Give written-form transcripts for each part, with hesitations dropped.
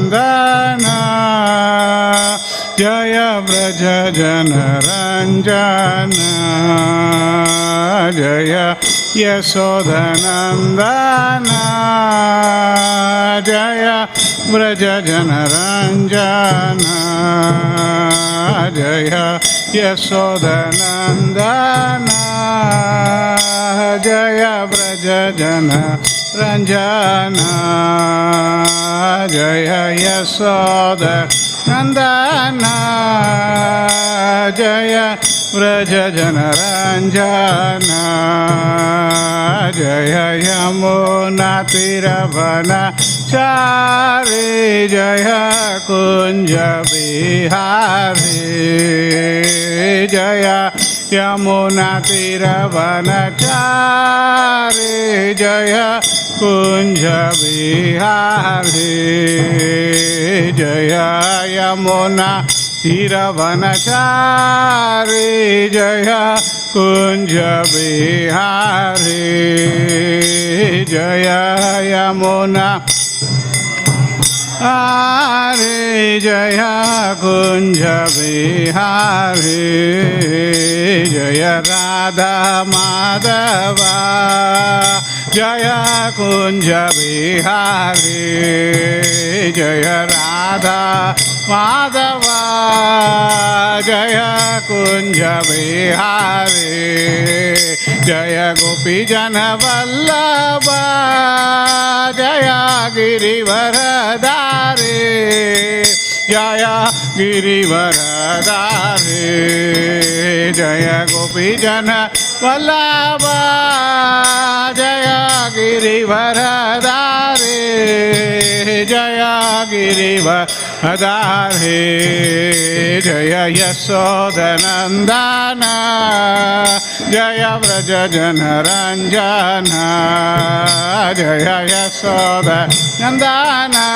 Nandana Jaya Vraja Janaranjana Jaya Yasoda Nandana Jaya Vraja Janaranjana Jaya Yasoda Nandana Jaya Vraja Janaranjana Jaya Yasoda Nandana Jaya Vraja Janaranjana Jaya Yamuna Tiravana Chari Jaya Kunja Bihari Jaya Yamuna Tiravana Chari Jaya Kunja Bihari Jaya Yamuna Tiravanachari Jaya Kunja Bihari Jaya Yamuna Hare Jaya Kunja Bihari Jaya Radha Madhava Jaya Kunja Bihari Jaya Radha Madhava Jaya Kunja Bihari Jaya Gopi Jana Vallabha Jaya Girivaradari Jaya Girivaradari Jaya Gopi Jana Vallabha Jaya Girivaradari Jaya Girivaradari Jaya Yasoda Nandana Jaya Vraja Janaranjana Jaya Yasoda Nandana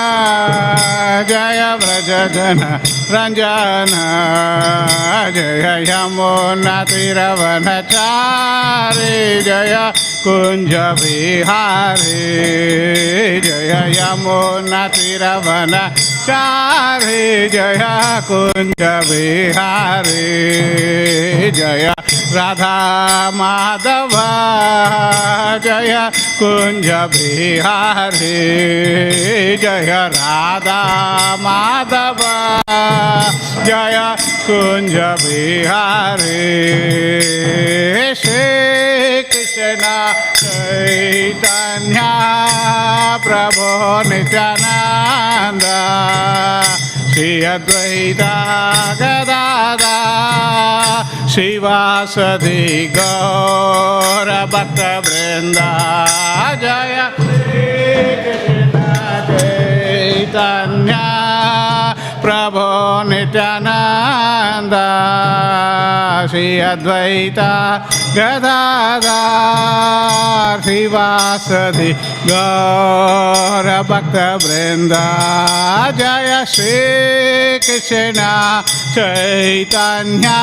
Jaya Vraja Janaranjana Jaya Yamuna Tiravanachari Jaya Kunja Bihari Jaya Yamuna Tiravanachari Jaya Kunja Bihari Jaya Radha Madhava Jaya Kunja Bihari Jaya Radha Madhava Jaya Kunja Bihari Shri Krishna Chaitanya Prabhu Nityananda Shri Advaita Gadadhara Shivasadi Gaura Bhaktivedanta Jaya Shri Krishna Chaitanya Prabhu Nityananda Shri Advaita Gadadhara Shivasadi Gaura Bhaktivedanta Jaya Shri Krishna Chaitanya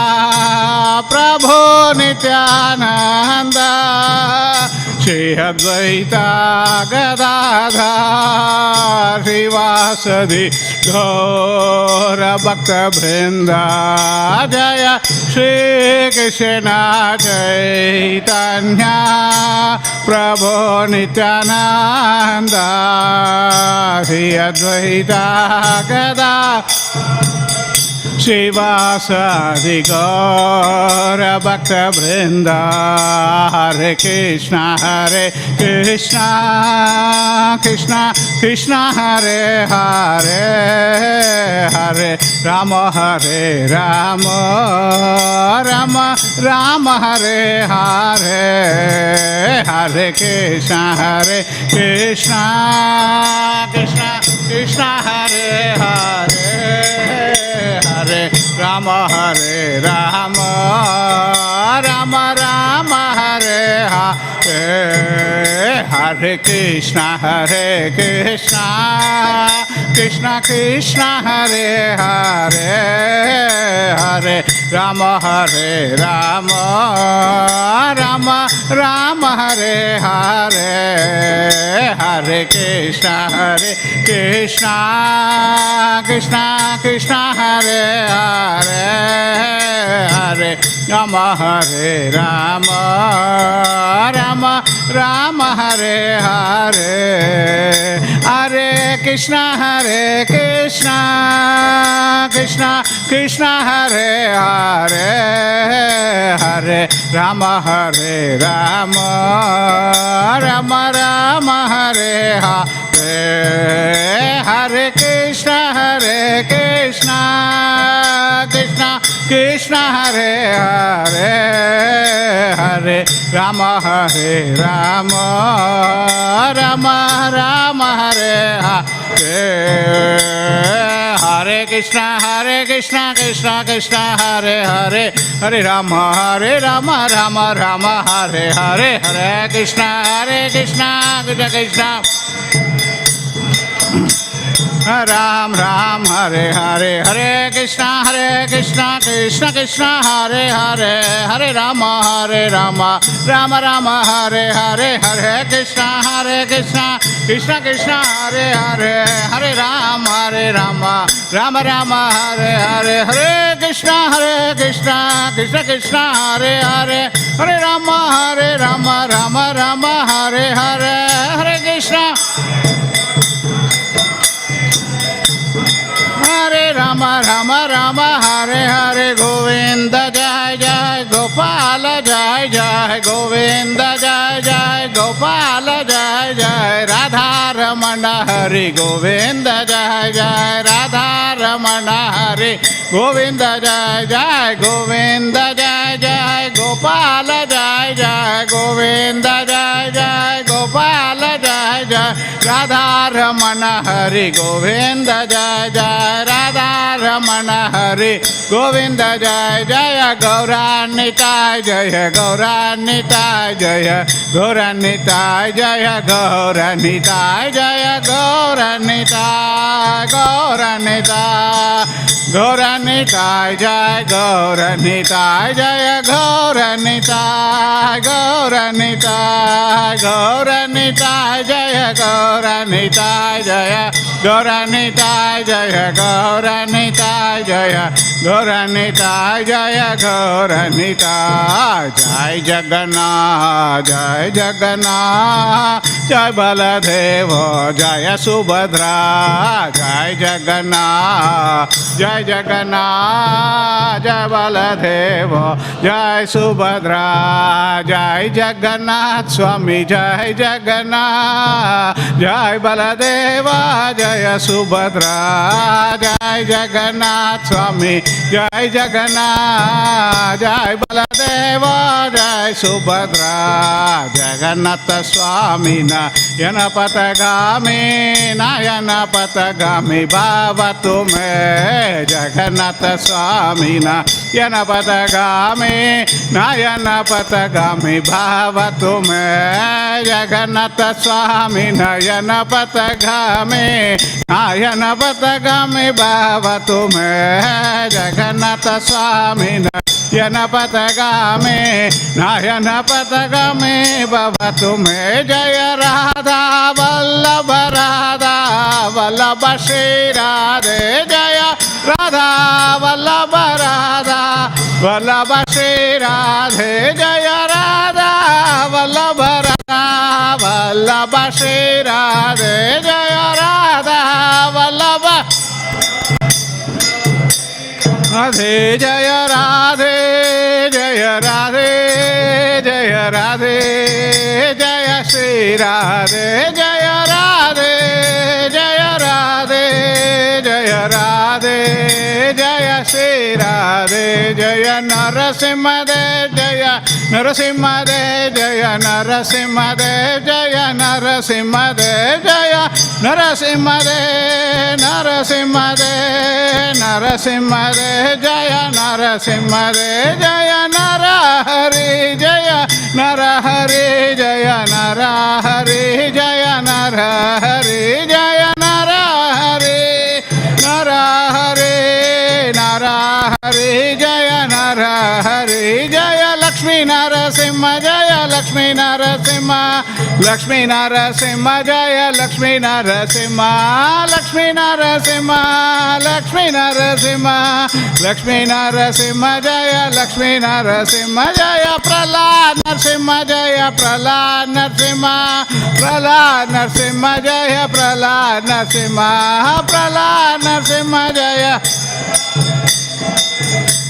Prabhu Nityananda Shri Advaita Gadadhara Shivasadi Gaura Bhaktivedanta Jaya Shri Krishna Chaitanya Prabhu Nityananda Shri Advaita Gadadhara Shivasadi Gaura Bhaktivedanta Hare Krishna Krishna Krishna Hare Hare Hare Rama Hare Rama Rama Rama Hare Hare Hare Krishna Krishna Krishna Hare Hare Hare Rama Hare Rama Rama Rama Hare Hare Hare Krishna Krishna Krishna Hare Hare Hare Rama Hare Rama Rama Rama Hare Hare Hare Krishna Krishna Krishna Krishna Hare Hare Hare Rama Hare Rama Rama Rama Hare Hare Hare Krishna Krishna Krishna Hare Hare Hare Rama Hare Rama Rama Rama Hare Hare Hare Krishna Krishna Krishna Hare Hare Hare Rama Hare Rama Rama Rama Hare Hare Hare Krishna Krishna Krishna Hare Hare Hare Rama Rama Rama Hare Hare Hare Krishna Krishna Krishna Ram Ram Hare Hare Hare Krishna Krishna Krishna Hare Hare Hare Rama Rama Rama Hare Hare Hare Krishna Krishna Krishna Hare Hare Hare Rama Rama Rama Hare Hare Hare Krishna Krishna Krishna Hare Hare Hare Rama Rama Rama Hare Hare Hare Krishna Hare Rama Rama Hare Hare Govinda Jai Jai Gopal Jai Jai Govinda Jai Jai Gopal Jai Jai Radha Ramana Hari Govinda Jai Jai Radha Ramana Hari Govinda Jai Jai Govinda Jai Jai Gopal Jai Jai Govinda Jai Jai Gopal Jai Jai Radha Ramana Hari Govinda Jai Jai Radha Ramana Hari Govinda Jai Jaya Gauranitai Jaya Gauranitai Jaya Gauranitai Jaya Gauranitai Jaya Gauranitai Gauranitai Gauranitai Jaya Gauranitai Jaya Gauranitai Gauranitai Gauranitai Jaya Gauranitai Jaya Gauranitai Jaya Gauranitai Jaya Gauranitai Jaya Gauranitai Jai Jagannath Jai Jagannath Jai Baladeva Jaya Subhadra Jai Jagannath Jai Jagannath Jai Baladeva Jai Subhadra Jai Jagannath Swami Jai Jagannath Jai Baladeva Jaya Subhadra Jai Jagannath Swami Jai Jagannath Jai Baladeva Jai Subhadra Jagannatha Swami Nayana Patagami Nayana Patagami Bhavatu me Jagannatha Swami Nayana Patagami Nayana Patagami Bhavatu me Jagannatha Swami Nayana Patagami Nayana Patagami Bhavatu me Jagannatha Swami Nayana Patagami Nayana Patagami Bhavatu me Jaya Radha Vallabha Radha Vallabha Shri Radhe Jaya Radha Vallabha Radha Vallabha Shri Radhe Jaya Radha Vallabha Radha Vallabha Shri Radhe Jaya Radha Vallabha Radhe Jaya Radhe Jaya Radhe Jaya Radhe Jaya Shri Radhe Jaya Radhe Jaya Radhe Jaya Radhe Jaya Shri Radhe Jaya Narasimhadev Jaya Narasimhadev Jaya Narasimhadev Jaya Narasimhadev Jaya Narasimhadev Narasimhadev Narasimhadev Jaya Narasimhadev Jaya Narahari Jaya Narahari Jaya Narahari Jaya Narahari Jaya Narahari Hare Jaya Narahari Jaya Lakshmi Narasimha Jaya Lakshmi Narasimha Lakshmi Narasimha Jaya Lakshmi Narasimha Lakshmi Narasimha Lakshmi Narasimha Lakshmi Narasimha Jaya Lakshmi Narasimha Jaya Prahlad Narasimha Jaya Prahlad Narasimha Prahlad Narasimha Jaya Prahlad Narasimha Prahlad Narasimha Jaya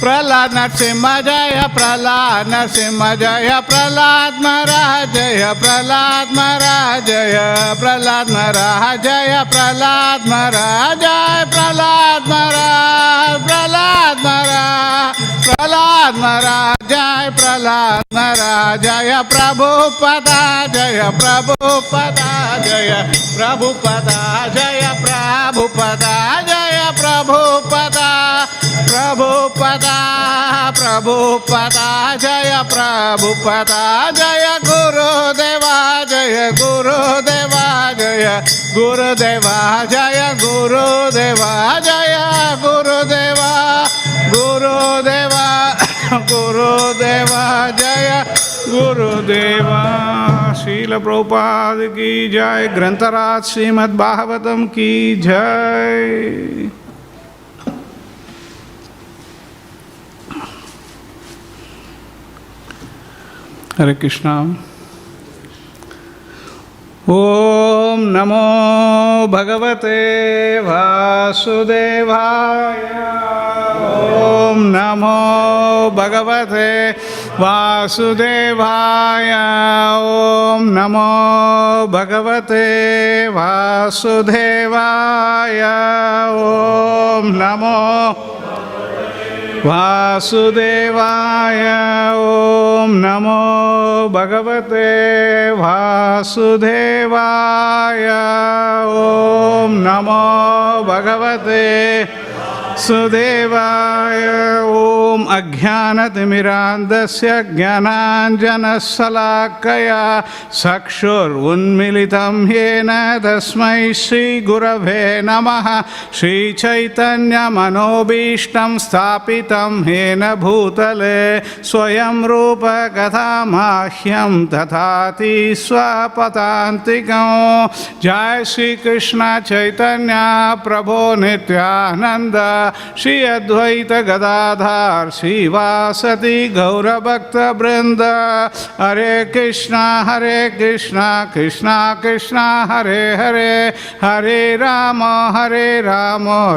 Prahlad Narasimha Jaya Prahlad Narasimha Jaya Prahlad Maharaj Jaya Prahlad Maharaj Jaya Prahlad Maharaj Jaya Prahlad Maharaj Jaya Prahlad Maharaj Prahlad Maharaj Prahlad Maharaj Jaya Prahlad Maharaj Jaya Prabhupada Jaya Prabhupada Jaya Prabhupada Jaya Prabhupada Jaya Prabhupada Prabhupada Prabhupada Jaya Prabhupada Jaya Gurudeva Jaya Gurudeva Jaya Gurudeva Jaya Gurudeva Jaya Gurudeva Gurudeva Gurudeva Jaya Gurudeva Srila Prabhupada ki jai Grantaraj Śrīmad Bhāgavatam ki jai. Hare Krishna. Om Namo Bhagavate Vasudevaya. Om Namo Bhagavate Vasudevaya. Om Namo Bhagavate Vasudevaya. Om Namo Vasudevaya. Om Namo Bhagavate Vasudevaya. Om Namo Bhagavate Sudevaya. Om Ajnanatimirandasya Jnananjanasalakaya Sakshur Unmilitam Yena Tasmai Shri Gurave Namaha Shri Chaitanya Manobishtam Sthapitam Yena Bhutale Swayam Rupa Kathamahyam Tathati Swapatantikam. Jai Shri Krishna Chaitanya Prabhu Nityananda Shri Advaita Gadadhar Shri Vasati Gaura Bhakta Vrinda. Hare Krishna Krishna Krishna Hare Hare Hare Rama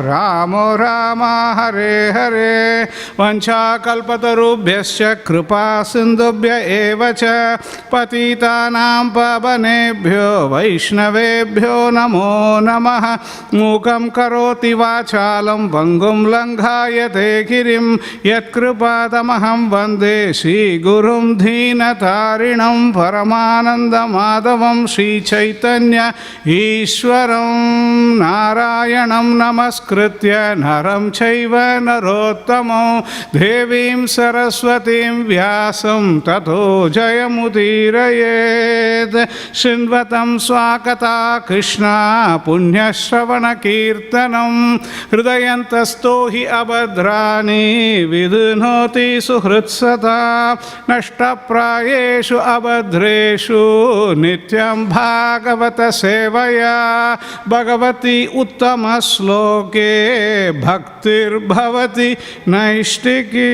Rama Rama Hare Hare. Vancha kalpatarubhyascha kripa sindhubhya evacha patitanam pavanebhyo vaishnavebhyo namo namaha. Mukam karoti vachalam vangum langhayate girim yatkripatamaham vande Shri Gurum Dhinatarinam Paramananda Madhavam Shri Chaitanya Ishwaram Narayanam Namaskritya Naram Chaiva Narottamam Devim Saraswatim Vyasam Tato Jayamudirayet. Shinvatam Swakata Krishna Punyashravana Kirtanam Hridayantasto hi abhadrani vidunhoti suhrutsata nashtaprayeshu abhadreshu nityam bhagavata sevaya bhagavati uttama sloke bhaktir bhavati naishtiki.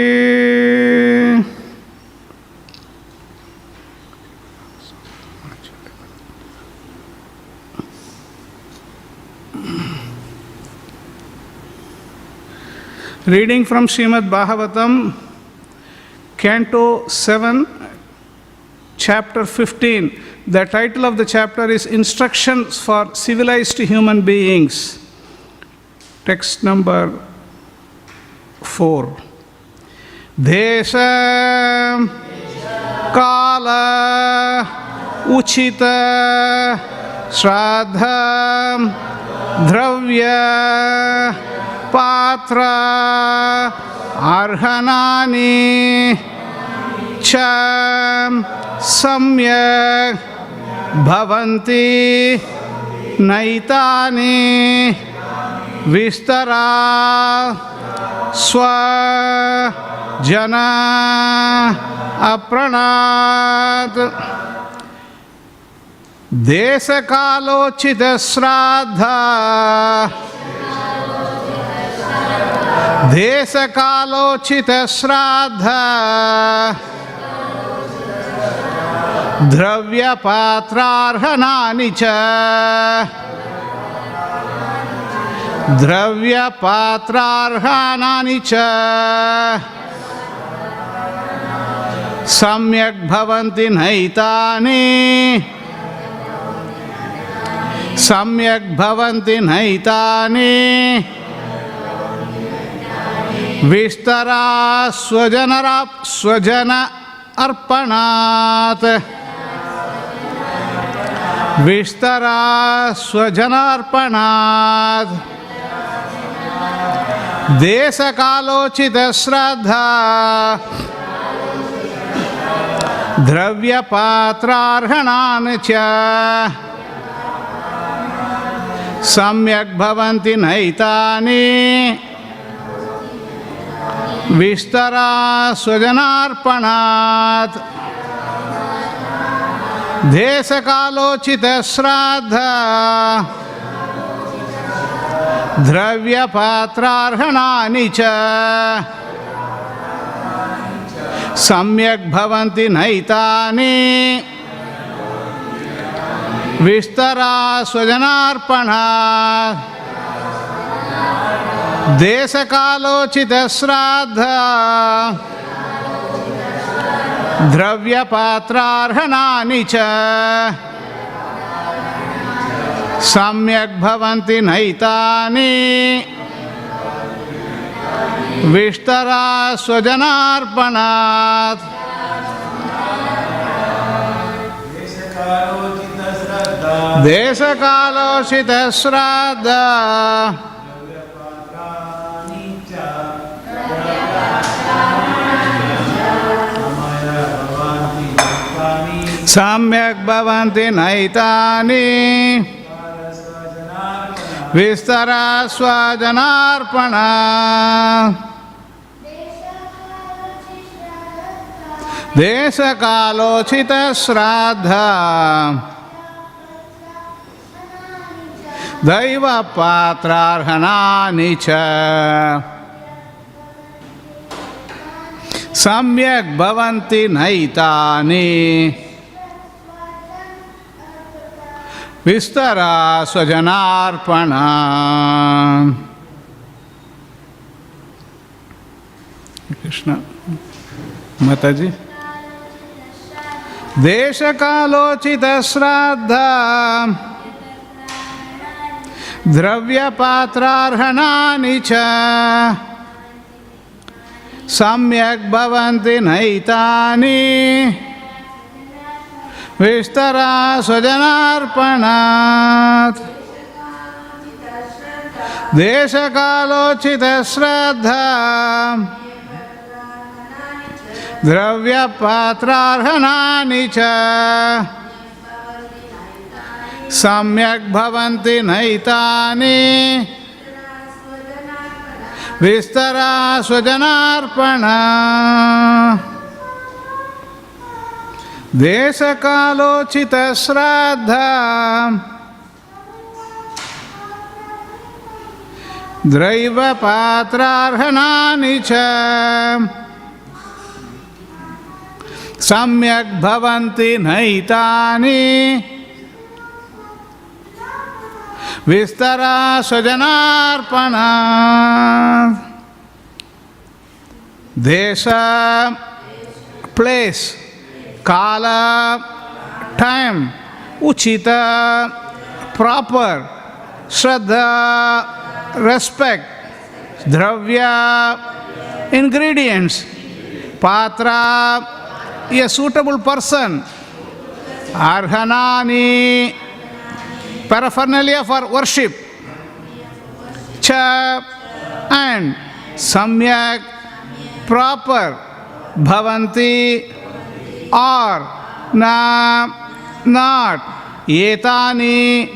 Reading from Śrīmad Bhāgavatam, Canto 7, Chapter 15. The title of the chapter is Instructions for Civilized Human Beings. Text number 4. Desha Kala Uchita Shraddha Dravya Patra Arhanani Cha Samyak Bhavanti Naitani Vistara swajana apranat desakalochita shraddha desakalochita shraddha dravya patrarhanani cha dravya patrarhanani cha samyak bhavanti naitani samyak bhavanti naitani vistara swajana arpanat vistara swajana arpanat desakalochita shraddha dravya patrarhanan cha samyak bhavanti naitani vistara swajanarpanat desakalochita shraddha dravya patrarhanani cha samyak bhavanti naitani vistara swajanarpanat desakalochita shraddha dravya patrarhanani cha samyak bhavanti naitani vistara swajanarpanat desakalochita shraddha samyak bhavanti naitani vistara swajanarpana desakalochita shraddha daiva patrarhanani cha samyak bhavanti naitani vistara swajanarpana. Krishna. Mataji. Deshakalochita shraddha dravya patrarhanani cha samyak bhavanti naitani vistara swajanarpanat desakalochita shraddha dravya patrarhanani cha samyak bhavanti naitani vistara swajanarpana desakalochita shraddha draiva patrarhanani cha samyak bhavanti naitani vistara swajanarpana desha place kala time uchita proper shraddha respect dravya ingredients patra a suitable person arhanani paraphernalia for worship cha and samyak proper bhavanti or na not etani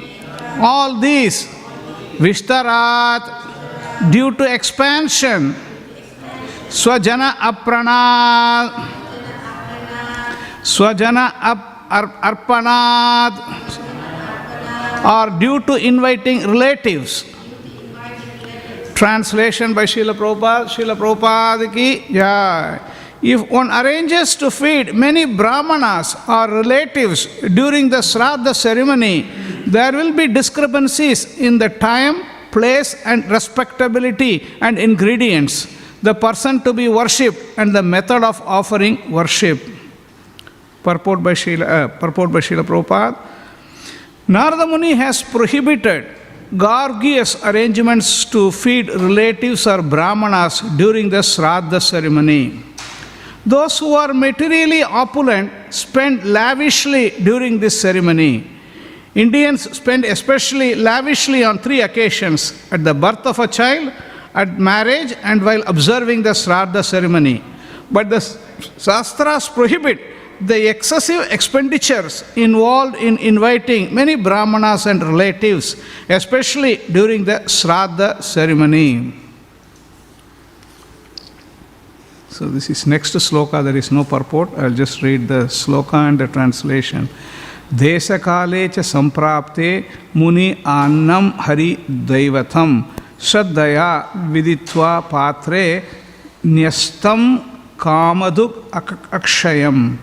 all these vistarat due to expansion Swajana arpanad, or due to inviting relatives. Translation by Srila Prabhupada. Srila Prabhupada ki jai. If one arranges to feed many brahmanas or relatives during the Shraddha ceremony, there will be discrepancies in the time, place and respectability and ingredients, the person to be worshipped and the method of offering worship. Purport by Srila Prabhupada. Narada Muni has prohibited gorgeous arrangements to feed relatives or brahmanas during the Shraddha ceremony. Those who are materially opulent spend lavishly during this ceremony. Indians spend especially lavishly on 3 occasions: at the birth of a child, at marriage, and while observing the Shraddha ceremony. But the Shastras prohibit the excessive expenditures involved in inviting many brahmanas and relatives, especially during the Shraddha ceremony. So this is next sloka, there is no purport. I'll just read the sloka and the translation. Desakale cha samprapte muni annam hari daivatam shraddaya viditva patre nyastam kamaduk akshayam.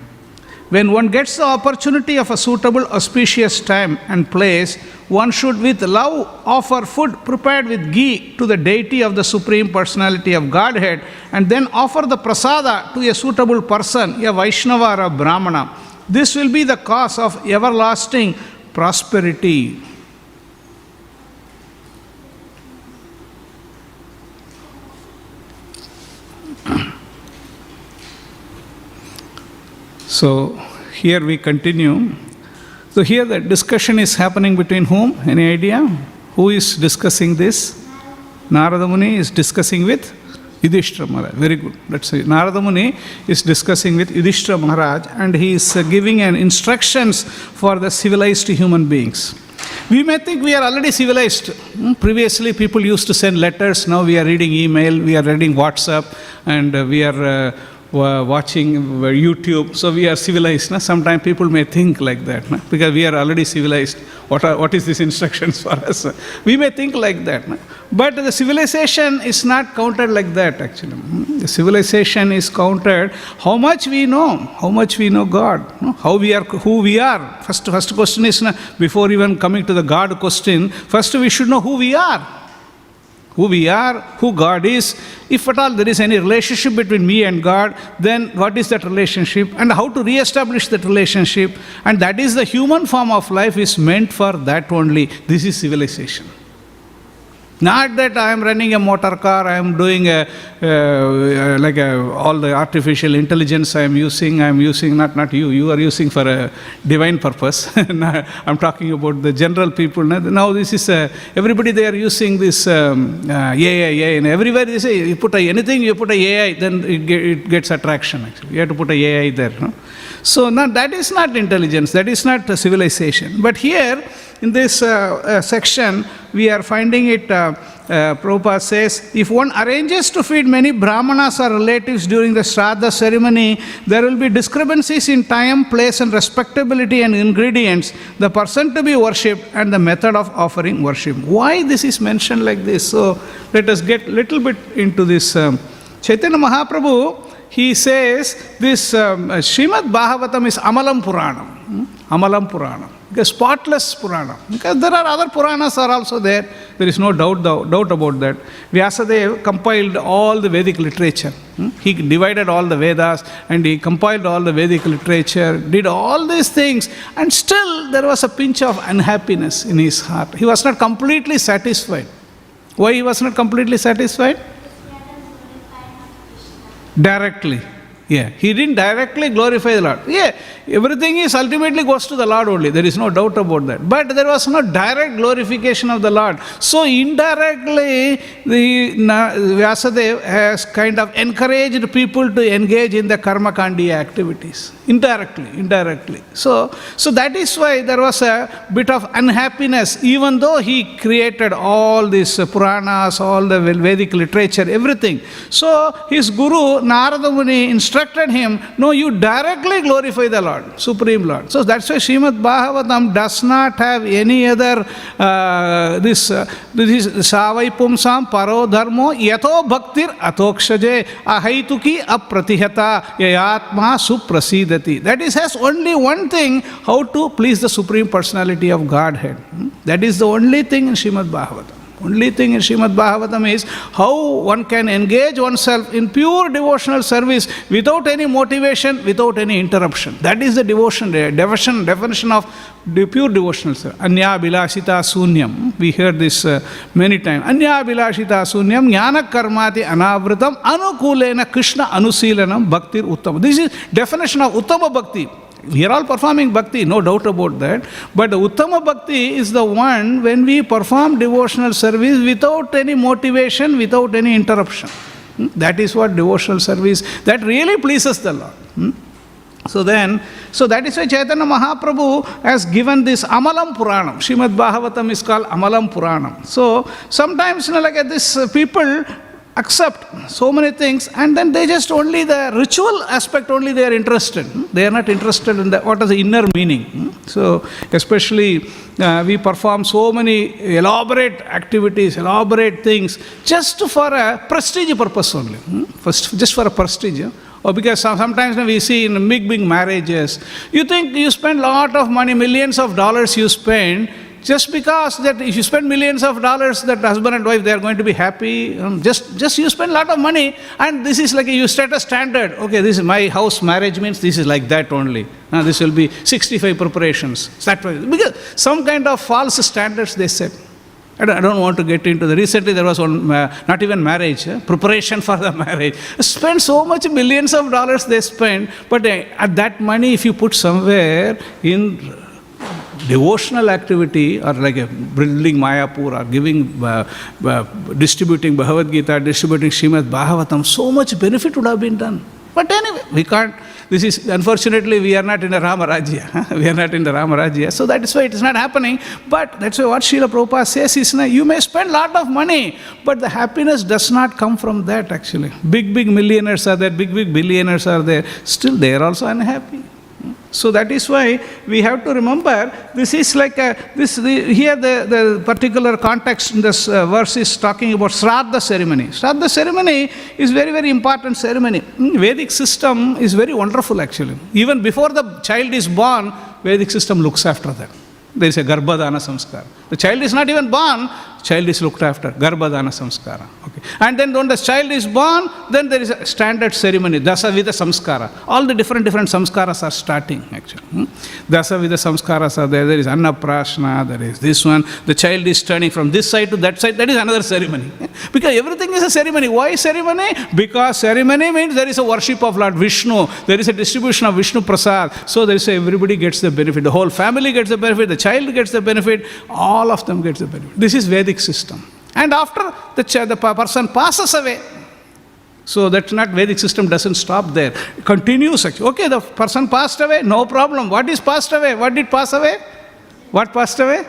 When one gets the opportunity of a suitable auspicious time and place, one should with love offer food prepared with ghee to the deity of the Supreme Personality of Godhead, and then offer the prasada to a suitable person, a Vaishnava or a Brahmana. This will be the cause of everlasting prosperity. So here we continue. So here the discussion is happening between whom? Any idea? Who is discussing this? Narada Muni is discussing with Yudhishthira Maharaj. Very good. Let's say Narada Muni is discussing with Yudhishthira Maharaj, and he is giving an instructions for the civilized human beings. We may think we are already civilized. Previously people used to send letters. Now we are reading email, we are reading WhatsApp, and we are watching YouTube, so we are civilized. Sometimes people may think like that, because we are already civilized. What is this instructions for us? We may think like that. But the civilization is not counted like that actually. The civilization is counted how much we know God, how we are, who we are. First question is, before even coming to the God question, first we should know who we are. Who we are, who God is. If at all there is any relationship between me and God, then what is that relationship and how to re-establish that relationship? And that is the human form of life is meant for that only. This is civilization. Not that I am running a motor car, I am doing all the artificial intelligence I am using, not you are using for a divine purpose. I'm talking about the general people. Now this is, everybody they are using this AI, and everywhere they say, you put anything, you put a AI, then it gets attraction actually. You have to put a AI there. No? So now that is not intelligence, that is not civilization. But here, in this section, we are finding it, Prabhupada says, if one arranges to feed many brahmanas or relatives during the Shraddha ceremony, there will be discrepancies in time, place and respectability and ingredients, the person to be worshipped and the method of offering worship. Why this is mentioned like this? So let us get a little bit into this. Chaitanya Mahaprabhu, he says this Śrīmad Bhāgavatam is Amalam Puranam. Amalam Puranam. A spotless Purana. Because there are other Puranas are also there. There is no doubt about that. Vyasadeva compiled all the Vedic literature. He divided all the Vedas and he compiled all the Vedic literature, did all these things, and still there was a pinch of unhappiness in his heart. He was not completely satisfied. Why he was not completely satisfied? Directly. Yeah, he didn't directly glorify the Lord. Yeah, everything is ultimately goes to the Lord only. There is no doubt about that. But there was no direct glorification of the Lord. So indirectly, the Vyasadeva has kind of encouraged people to engage in the karma kandiya activities. Indirectly. So that is why there was a bit of unhappiness, even though he created all these Puranas, all the Vedic literature, everything. So his guru, Narada Muni, instructed him, no, you directly glorify the Lord, Supreme Lord. So that's why Śrīmad Bhāgavatam does not have any other, this is Savai Pumsam Paro Dharmo Yato Bhaktir Atokshaje Ahaituki Apratihata Yayatma Suprasidati. That is, has only one thing, how to please the Supreme Personality of Godhead. That is the only thing in Śrīmad Bhāgavatam. Only thing in Śrīmad Bhāgavatam is how one can engage oneself in pure devotional service without any motivation, without any interruption. That is the definition of the pure devotional service. Anya bilashita sunyam. We heard this many times. Anya bilashita sunyam jnana karmati anavritam anukulena Krishna anusilanam bhaktir uttama. This is definition of uttama bhakti. We are all performing bhakti, no doubt about that. But the Uttama Bhakti is the one when we perform devotional service without any motivation, without any interruption. That is what devotional service, that really pleases the Lord. So that is why Chaitanya Mahaprabhu has given this Amalam Puranam. Śrīmad Bhāgavatam is called Amalam Puranam. So sometimes, like this, people accept so many things, and then they just only the ritual aspect only they are interested. They are not interested in what is the inner meaning. So especially we perform so many elaborate activities, elaborate things, just for a prestige purpose only. Just for a prestige. Or because sometimes we see in big marriages, you think you spend a lot of money, millions of dollars you spend, just because that if you spend millions of dollars, that husband and wife, they are going to be happy. Just you spend a lot of money, and this is like you set a standard. Okay, this is my house marriage means this is like that only. Now this will be 65 preparations. That way, because some kind of false standards they set. I don't want to get into the. Recently there was one, not even marriage, preparation for the marriage. Spend so much millions of dollars they spend, but at that money if you put somewhere in devotional activity, or like building Mayapur, or giving, distributing Bhagavad Gita, distributing Śrīmad Bhāgavatam, so much benefit would have been done. But anyway, we can't. This is, unfortunately, we are not in the Rama Rajya. We are not in the Rama Rajya. So that is why it is not happening. But that's why what Srila Prabhupada says is, you may spend a lot of money, but the happiness does not come from that actually. Big millionaires are there, big billionaires are there. Still, they are also unhappy. So that is why we have to remember, this is like here the particular context in this verse is talking about Shraddha ceremony. Shraddha ceremony is very important ceremony. Vedic system is very wonderful actually. Even before the child is born, Vedic system looks after that. There is a Garbhadana Samskara. The child is not even born, child is looked after. Garbhadana Samskara. Okay. And then when the child is born, then there is a standard ceremony, Dasavida Samskara. All the different samskaras are starting actually. Dasavida Samskaras are there. There is Annaprashna, there is this one. The child is turning from this side to that side. That is another ceremony. Because everything is a ceremony. Why ceremony? Because ceremony means there is a worship of Lord Vishnu. There is a distribution of Vishnu Prasad. So there is everybody gets the benefit. The whole family gets the benefit. The child gets the benefit. All of them gets the benefit. This is Vedic system. And after the person passes away, so that's not Vedic system doesn't stop there. It continues actually. Okay, the person passed away, no problem. What is passed away? What did pass away? What passed away?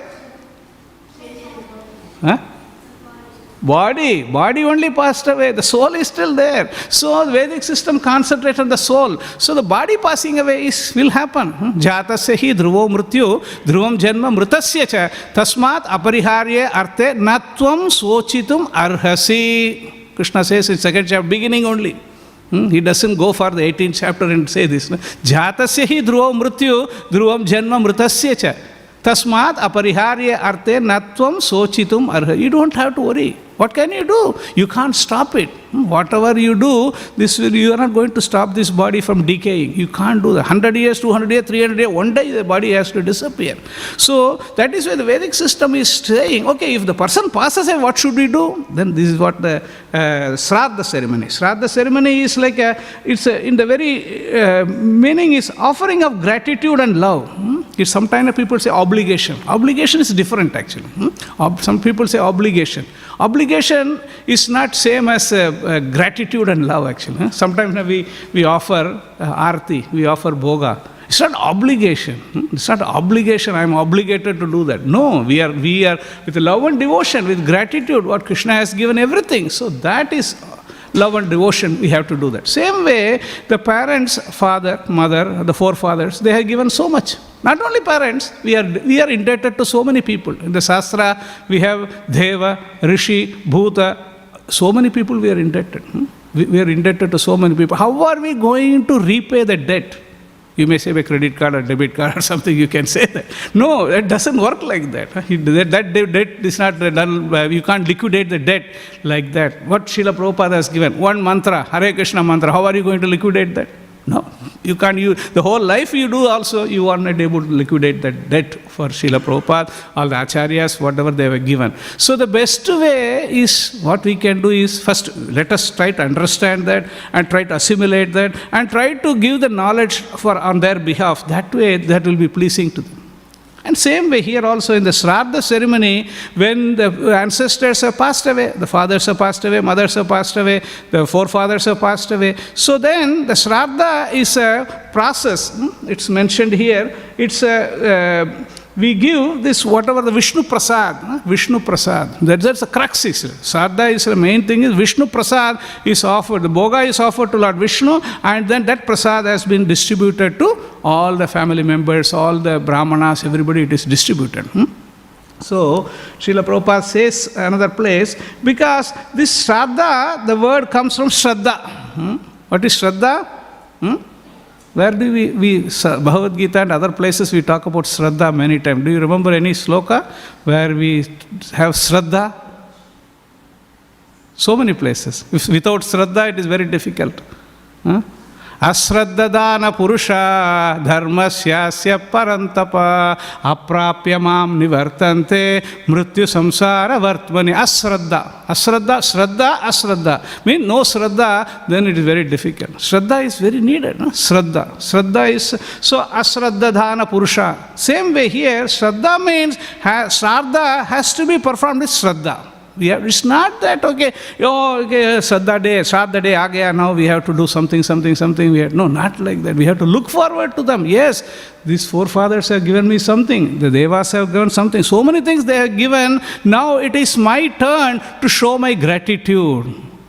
Body only passed away. The soul is still there. So the Vedic system concentrates on the soul. So the body passing away will happen. Jatasya hi dhruvo mrityu dhruvam janma mritasya cha tasmat apariharye arte natvam sochitum arhasi. Krishna says in second chapter, beginning only. He doesn't go for the 18th chapter and say this. Jatasya hi dhruvo mrityu dhruvam janma mritasya cha tasmat apariharye arte natvam sochitum arha. You don't have to worry. What can you do? You can't stop it. Whatever you do, you are not going to stop this body from decaying. You can't do that. 100 years, 200 years, 300 years, one day the body has to disappear. So that is why the Vedic system is saying, okay, if the person passes away, what should we do? Then this is what the Shraddha ceremony. Shraddha ceremony is like in the very meaning is offering of gratitude and love. It's sometimes people say obligation. Obligation is different actually. Some people say obligation. Obligation is not same as gratitude and love actually. Sometimes we offer arti, we offer bhoga. It's not obligation. It's not obligation. I am obligated to do that. No, we are with love and devotion, with gratitude. What Krishna has given everything. So that is love and devotion. We have to do that. Same way, the parents, father, mother, the forefathers, they have given so much. Not only parents, we are indebted to so many people. In the Shastra, we have Deva, Rishi, Bhuta. So many people we are indebted. We are indebted to so many people. How are we going to repay the debt? You may say by credit card or debit card or something, you can say that. No, it doesn't work like that. That debt is not done, you can't liquidate the debt like that. What Srila Prabhupada has given, one mantra, Hare Krishna mantra, how are you going to liquidate that? No, you can't. The whole life you do also, you are not able to liquidate that debt for Srila Prabhupada, all the acharyas, whatever they were given. So the best way is, what we can do is, first let us try to understand that and try to assimilate that and try to give the knowledge on their behalf. That way, that will be pleasing to them. And same way here also in the Shraddha ceremony, when the ancestors have passed away, the fathers have passed away, mothers have passed away, the forefathers have passed away. So then the Shraddha is a process. It's mentioned here. It's we give this whatever the Vishnu Prasad. Vishnu Prasad. That's the crux. Shraddha is the main thing. Is Vishnu Prasad is offered. The bhoga is offered to Lord Vishnu, and then that Prasad has been distributed to all the family members, all the Brahmanas, everybody. It is distributed. So Srila Prabhupada says another place, because this Shraddha, the word comes from Shraddha. What is Shraddha? Where do we Bhagavad Gita and other places we talk about Shraddha many times. Do you remember any sloka where we have Shraddha? So many places. Without Shraddha, it is very difficult. Asraddhadana purusha dharmasyasya parantapa aprapya mam nivartante mrityu samsara vartmani. Asraddha. Asraddha. Means no Shraddha, then it is very difficult. Shraddha is very needed. Shraddha. Shraddha is, so asraddhadana purusha. Same way here, Shraddha means, Shraddha has to be performed with Shraddha. It's not that, Shraddha day, aa gaya, now we have to do something. No, not like that. We have to look forward to them. Yes, these forefathers have given me something. The Devas have given something. So many things they have given. Now it is my turn to show my gratitude,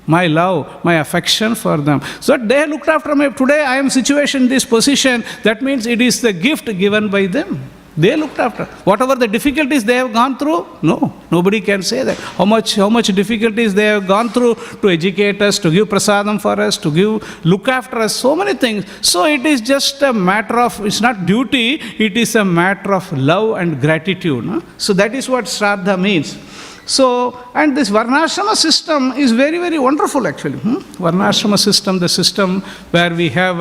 my love, my affection for them. So they looked after me. Today I am situated in this position. That means it is the gift given by them. They looked after. Whatever the difficulties they have gone through, no, nobody can say that. How much difficulties they have gone through to educate us, to give prasadam for us, to look after us, so many things. So it is just a matter of, it's not duty, it is a matter of love and gratitude. No? So that is what Shraddha means. So, and this Varnashrama system is very, very wonderful actually. Varnashrama system, the system where we have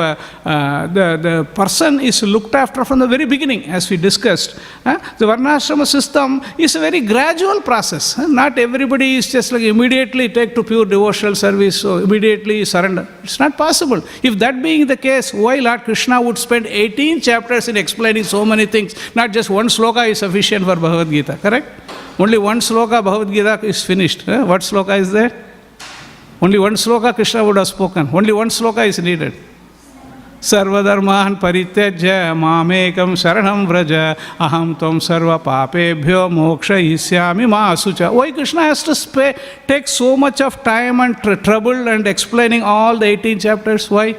the person is looked after from the very beginning, as we discussed. The Varnashrama system is a very gradual process. Not everybody is just like immediately take to pure devotional service, so immediately surrender. It's not possible. If that being the case, why Lord Krishna would spend 18 chapters in explaining so many things? Not just one sloka is sufficient for Bhagavad Gita, correct? Only one sloka Bhagavad Gita is finished. What sloka is there? Only one sloka Krishna would have spoken. Only one sloka is needed. Sarvadharman parityajya mamekam saranam vraja aham tvam sarva papebhyo moksha isyami ma asucha. Why Krishna has to take so much of time and trouble and explaining all the 18 chapters? Why?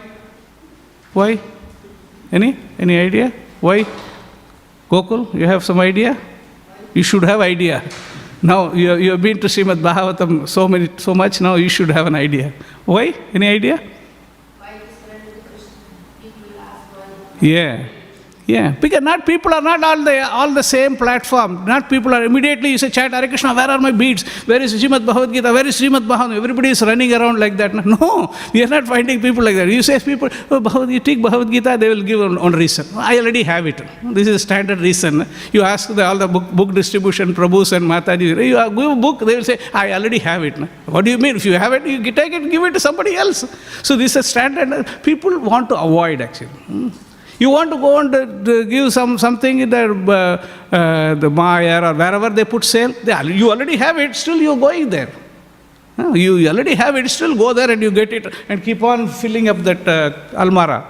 Why? Any idea? Why? Gokul, you have some idea? You should have idea. Now you have been to Śrīmad Bhāgavatam so much. Now you should have an idea. Why? Any idea? Why to surrender to Krishna? People ask why. Yeah, because not people are not all the same platform. Not people are immediately you say chant Hare Krishna. Where are my beads? Where is Śrīmad Bhāgavatam? Where is Śrīmad Bhāgavatam? Everybody is running around like that. No, we are not finding people like that. You say people, you take Bhagavad Gita, they will give on reason. I already have it. This is a standard reason. You ask all the book distribution Prabhus and Mataji, you give a book, they will say, I already have it. What do you mean? If you have it, you take it, give it to somebody else. So this is a standard. People want to avoid actually. You want to go and give something in the Maya or wherever they put sale, you already have it, still you're going there. You already have it, still go there and you get it and keep on filling up that almara.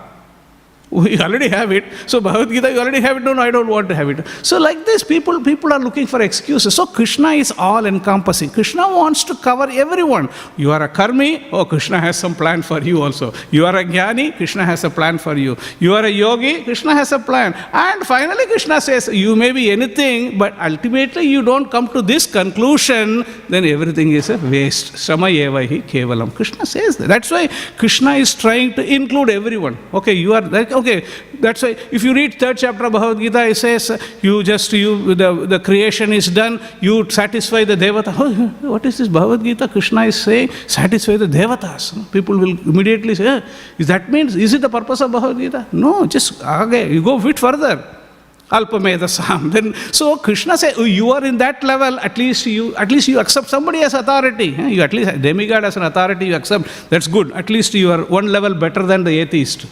You already have it. So Bhagavad Gita, you already have it. No, I don't want to have it. So like this, people are looking for excuses. So Krishna is all-encompassing. Krishna wants to cover everyone. You are a karmi, Krishna has some plan for you also. You are a jnani, Krishna has a plan for you. You are a yogi, Krishna has a plan. And finally Krishna says, you may be anything, but ultimately you don't come to this conclusion, then everything is a waste. Shrama eva hi kevalam. Krishna says that. That's why Krishna is trying to include everyone. Okay, you are that. Okay, that's why if you read 3rd chapter of Bhagavad Gita, it says, the creation is done, you satisfy the devata. What is this Bhagavad Gita? Krishna is saying, satisfy the devatas. People will immediately say, is it the purpose of Bhagavad Gita? No, just, okay, you go a bit further. Alpamedasam. Then, so Krishna says, you are in that level, at least you accept somebody as authority. You at least, demigod as an authority, you accept, that's good. At least you are one level better than the atheist.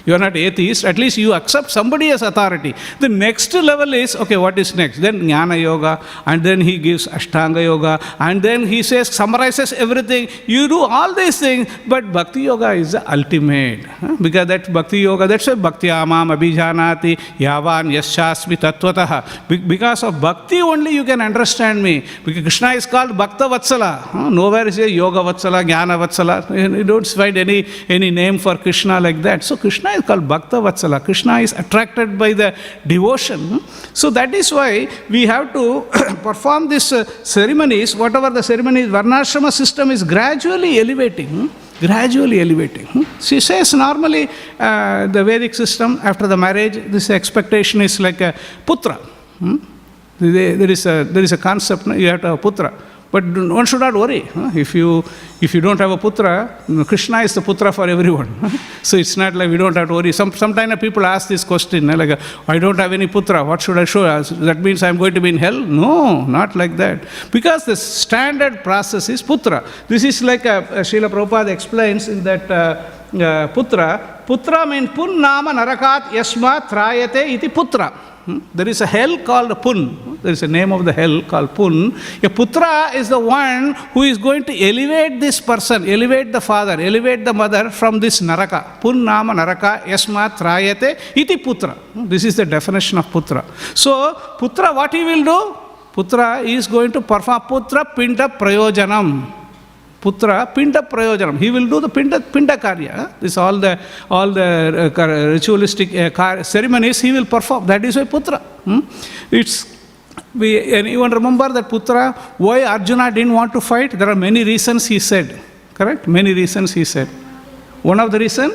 You are not atheist, at least you accept somebody as authority. The next level is, okay, what is next? Then Jnana Yoga, and then he gives Ashtanga Yoga, and then he says, summarizes everything. You do all these things, but Bhakti Yoga is the ultimate. Because that Bhakti Yoga, that's why Bhakti Amam Abhijanati Yavan Yas Shasmi Tattvataha. Because of bhakti only you can understand me. Because Krishna is called Bhakta Vatsala. Nowhere is a Yoga Vatsala, Jnana Vatsala. You don't find any name for Krishna like that. So Krishna is called Bhakta Vatsala. Krishna is attracted by the devotion. So that is why we have to perform these ceremonies. Whatever the ceremonies, Varnashrama system is gradually elevating. She says normally the Vedic system after the marriage, this expectation is like a putra. There is a concept, you have to have a putra. But one should not worry. If you don't have a putra, Krishna is the putra for everyone. So it's not like we don't have to worry. Sometimes people ask this question, like, I don't have any putra, what should I show? That means I'm going to be in hell? No, not like that. Because the standard process is putra. This is like Srila Prabhupada explains in that putra. Putra means pun nama narakat yasma trayate iti putra. There is a hell called Pun. There is a name of the hell called Pun. A putra is the one who is going to elevate this person, elevate the father, elevate the mother from this naraka. Pun nama naraka yasmat trayate iti putra. This is the definition of putra. So, putra, what he will do? Putra is going to perform putra pinda prayojanam. Putra pinda prayojanam. He will do the pinda karya. This all the ritualistic ceremonies he will perform. That is why putra. Anyone remember that putra? Why Arjuna didn't want to fight? There are many reasons he said. Correct? Many reasons he said. One of the reasons?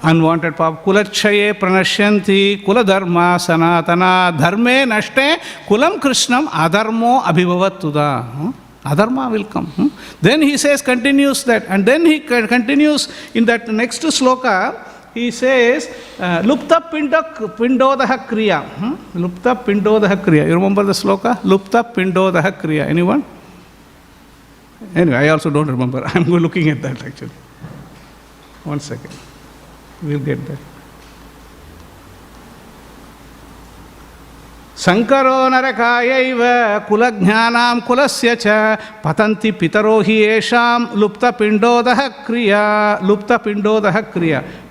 Unwanted papa. Kulachaye pranashyanti kula dharma sanatana dharme nashte kulam krishnam adharmo abhibhavattuda. Adharma will come. Then he says, continues that, and then he continues in that next sloka, he says, Lupta pindodaha kriya. Lupta pindodaha kriya. You remember the sloka? Lupta pindodaha kriya. Anyone? Anyway, I also don't remember. I'm looking at that actually. 1 second. We'll get that. Sankaro narakayaiva kulajnanam kulasya cha patanti pitaro hi esham lupta pindodaha kriya.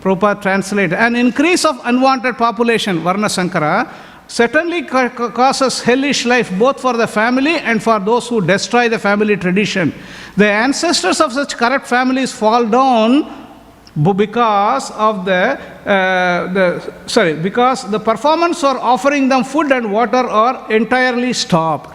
Prabhupada translated. An increase of unwanted population, Varna Sankara, certainly causes hellish life both for the family and for those who destroy the family tradition. The ancestors of such corrupt families fall down because of because the performance or offering them food and water are entirely stopped.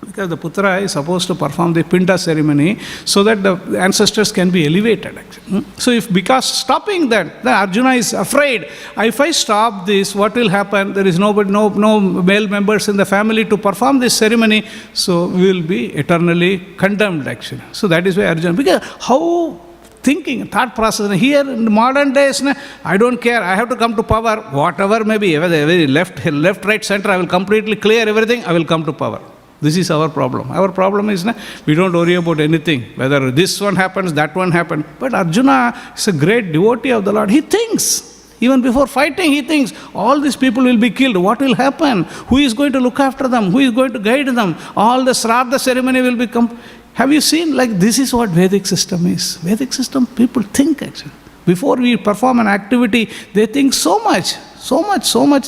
Because the putra is supposed to perform the pinda ceremony so that the ancestors can be elevated. Actually. So if because stopping that, the Arjuna is afraid, if I stop this, what will happen? There is nobody, no male members in the family to perform this ceremony, so we will be eternally condemned actually. So that is why Arjuna, because how thinking, thought process. Here in modern days, I don't care, I have to come to power, whatever may be, whether left, right, center, I will completely clear everything, I will come to power. This is our problem. Our problem is we don't worry about anything, whether this one happens, that one happens. But Arjuna is a great devotee of the Lord. He thinks, even before fighting, he thinks, all these people will be killed. What will happen? Who is going to look after them? Who is going to guide them? All the Shraddha ceremony will become... Have you seen, this is what Vedic system is. Vedic system, people think actually. Before we perform an activity, they think so much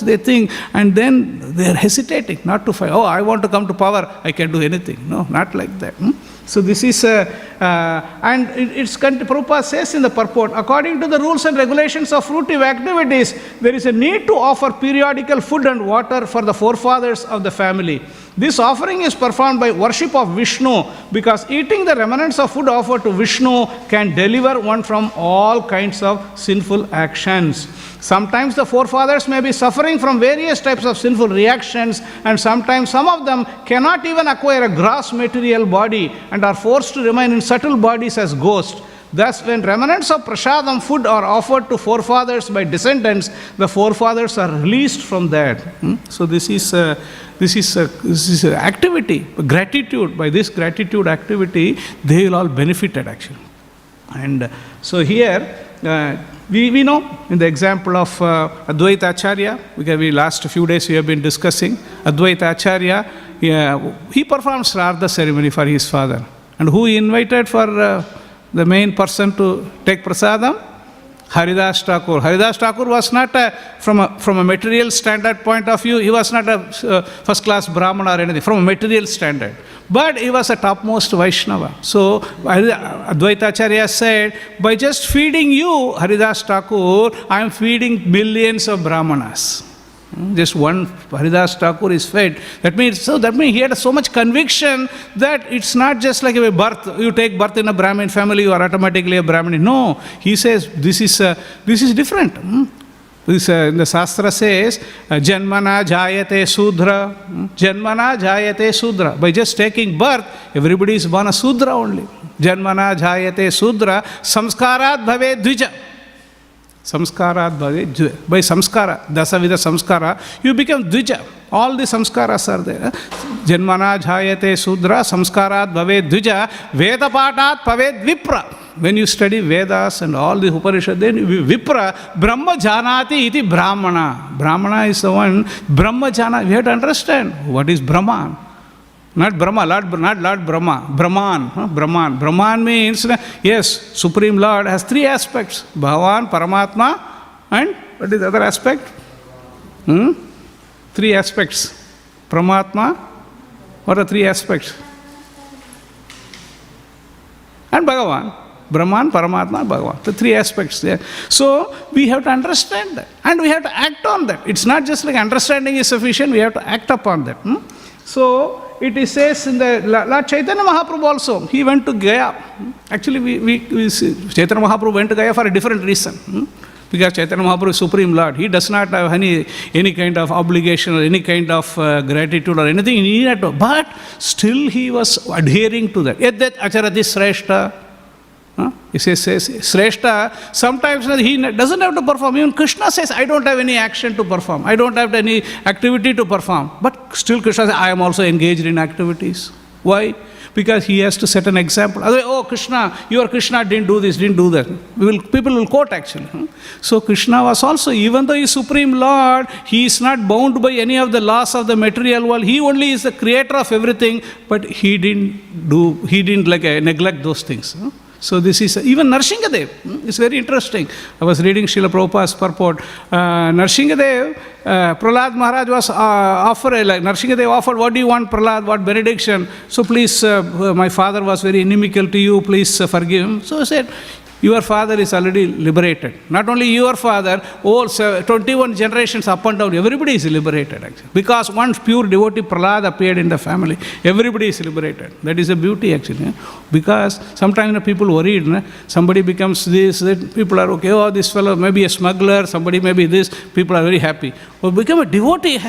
they think, and then they are hesitating not to fight. Oh, I want to come to power, I can do anything. No, not like that. So this is, and Prabhupada says in the purport, according to the rules and regulations of fruitive activities, there is a need to offer periodical food and water for the forefathers of the family. This offering is performed by worship of Vishnu, because eating the remnants of food offered to Vishnu can deliver one from all kinds of sinful actions. Sometimes the forefathers may be suffering from various types of sinful reactions, and sometimes some of them cannot even acquire a gross material body and are forced to remain in subtle bodies as ghosts. Thus, when remnants of prasadam food are offered to forefathers by descendants, the forefathers are released from that. So this is activity, gratitude. By this gratitude activity, they will all benefited actually. And so here, we know in the example of Advaita Acharya, we last few days we have been discussing, Advaita Acharya, he performed Shraddha ceremony for his father. And who he invited for the main person to take prasadam? Haridas Thakur. Haridas Thakur was not from a material standard point of view, he was not a first class Brahmana or anything, from a material standard. But he was a topmost Vaishnava. So Advaita Acharya said, by just feeding you, Haridas Thakur, I am feeding millions of Brahmanas. Just one Haridas Thakur is fed. That means he had so much conviction that it's not just like a birth. You take birth in a Brahmin family, you are automatically a Brahmin. No, he says this is different. This in the Shastra says, Janmana Jayate Sudra. Janmana Jayate Sudra. By just taking birth, everybody is born a Sudra only. Janmana Jayate Sudra. Samskarat Bhave Dvija. Samskarat Bhave Dvija. By samskara, Dasavida samskara, you become Dvija. All the samskaras are there. Janmana Jayate Sudra. Samskarat Bhave Dvija. Veda Patat Bhave Vipra. When you study Vedas and all the Upanishads, then Vipra, Brahma Janati iti Brahmana. Brahmana is the one, Brahma Janati. We have to understand what is Brahman. Not Brahma, not Lord Brahma. Brahman. Brahman. Brahman means, yes, Supreme Lord has three aspects. Bhagavan, Paramatma, and what is the other aspect? Three aspects. Paramatma, what are three aspects? And Bhagavan. Brahman, Paramatma, Bhagavan. The three aspects there. So we have to understand that. And we have to act on that. It's not just like understanding is sufficient, we have to act upon that. So it says in the Lord Chaitanya Mahaprabhu also, he went to Gaya. Actually, Chaitanya Mahaprabhu went to Gaya for a different reason. Because Chaitanya Mahaprabhu is Supreme Lord. He does not have any kind of obligation or any kind of gratitude or anything. He needed to. But still he was adhering to that. Yet that Acharati Shrestha. He says Shrestha, sometimes he doesn't have to perform. Even Krishna says, I don't have any action to perform. I don't have any activity to perform. But still Krishna says, I am also engaged in activities. Why? Because he has to set an example. Otherwise, oh Krishna, your Krishna didn't do this, didn't do that. People will quote actually. So Krishna was also, even though he is Supreme Lord, he is not bound by any of the laws of the material world. He only is the creator of everything, but he didn't neglect those things. So this is, even Narsinghadev, it's very interesting. I was reading Srila Prabhupada's purport. Narsinghadev, Prahlad Maharaj was Narsinghadev offered, what do you want Prahlad, what benediction? So please, my father was very inimical to you, please forgive him. So I said, Your father is already liberated. Not only your father, all 21 generations up and down, everybody is liberated actually. Because one pure devotee Prahlad appeared in the family, everybody is liberated. That is the beauty actually. Because sometimes people worried, somebody becomes this, that people are okay, oh this fellow may be a smuggler, somebody may be this, people are very happy. Oh, become a devotee.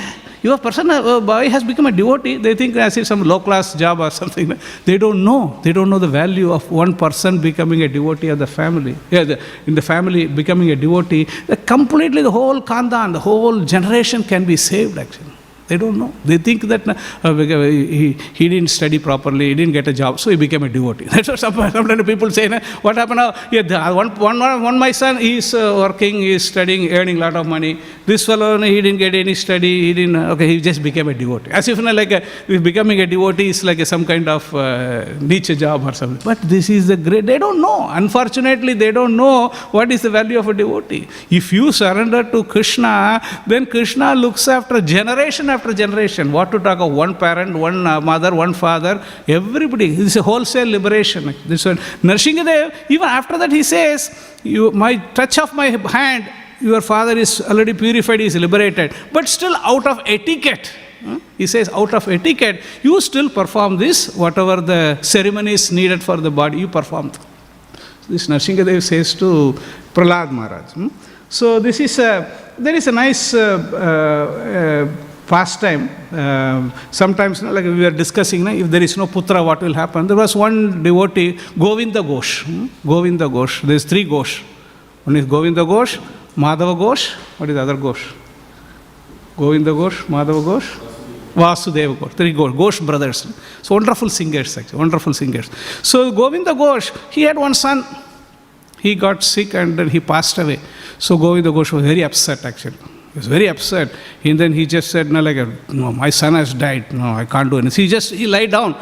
Your boy has become a devotee, they think as if some low-class job or something. They don't know. They don't know the value of one person becoming a devotee of the family. In the family becoming a devotee, completely the whole khandan, the whole generation can be saved actually. They don't know. They think that he didn't study properly, he didn't get a job, so he became a devotee. That's what sometimes people say, what happened now? Yeah, one my son, he is working, he is studying, earning a lot of money. This fellow, he didn't get any study, he just became a devotee. As if becoming a devotee is like some kind of niche job or something. But this is the great, they don't know. Unfortunately, they don't know what is the value of a devotee. If you surrender to Krishna, then Krishna looks after generation after generation. What to talk of one parent, one mother, one father, everybody. This is a wholesale liberation. This one, Nrsingadev, even after that he says, my touch of my hand, your father is already purified, he is liberated. But still out of etiquette, he says, out of etiquette, you still perform this, whatever the ceremony is needed for the body, you perform. This Nrsingadev says to Prahlad Maharaj. So this is there is a nice pastime. Sometimes, like we were discussing, if there is no putra, what will happen? There was one devotee, Govinda Ghosh. Govinda Ghosh. There is 3 Ghosh. One is Govinda Ghosh, Madhava Ghosh. What is the other Ghosh? Govinda Ghosh, Madhava Ghosh, Vasudeva Ghosh. 3 Ghosh brothers. So wonderful singers, actually. Wonderful singers. So Govinda Ghosh, he had one son. He got sick and then he passed away. So Govinda Ghosh was very upset, actually. He was very upset. And then he just said, no, my son has died. No, I can't do anything. He lied down.